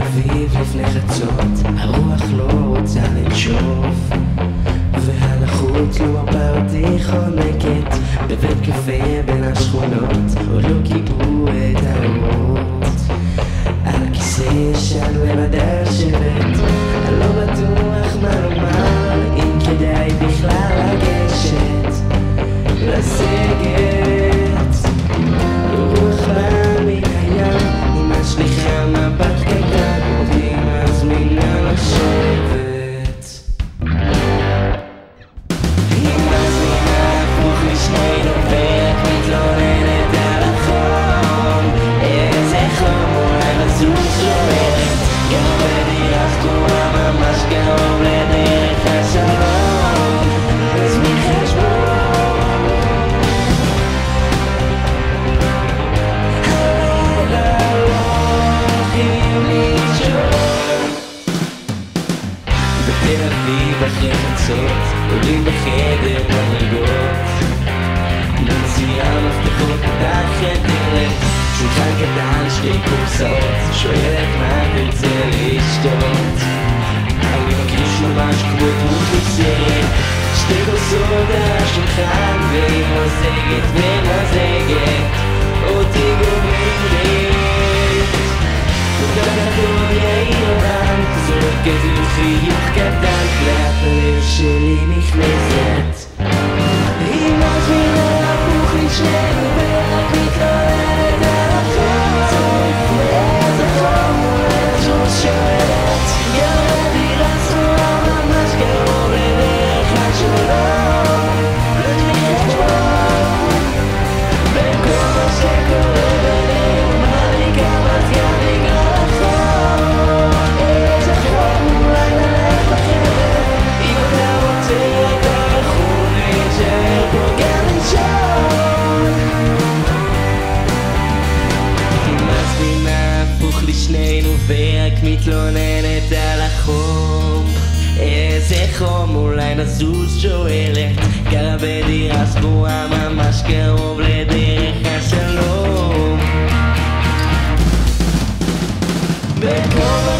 אביב לפני חצות, הרוח לא רוצה לנשוף, והלחות לא מרפה אותי חונקת בבית קפה בין השכונות, עוד לא קיבלו את האורות. על הכיסא ישן לבדה לשבת, אני לא בטוח מה לומר, אם כדאי בכלל לגשת לסגת. רוח באה מן הים, אמא שליחה מבט קטן, אותי מזמינה לשבת. היא מזמינה הפוך לשנינו ורק מתלוננת על החום. איזה חום, אולי לזוז שומרת, גם בדירה סגורה ממש קרוב לדרך השלום. נזמין חשבון בתל אביב אחרי חצות, עולים בחדר מדרגות, מוציאה מפתחות פותחת דלת, שולחן קטן שתי קופסאות, שואלת מה תרצה לשתות. אני מרגיש ממש כמו דמות בסרט, שתי כוסות על השולחן והיא מוזגת ומוזגת אותי גומרת. ודקתו יאיר לבן, זורקת לי חיוך קטן, כלת הלב שלי נכנסת. היא מזמינה הפוך לשנינו ורק מתלוננת על החום. איזה חום, אולי לזוז שואלת, גם בדירה סגורה ממש קרוב לדרך השלום. נזמין חשבון בין כל מה שקורה בינינו, מה לי כמה זמן נגרר לחום. איזה חום, אולי נלך לחדר, אם אתה רוצה אתה יכול להישאר פה גם לישון. היא מזמינה הפוך לשנינו ורק מתלוננת על החום. איזה חום, אולי נזוז שואלת, גרה בדירה סגורה ממש קרוב לדרך השלום. בין כל מה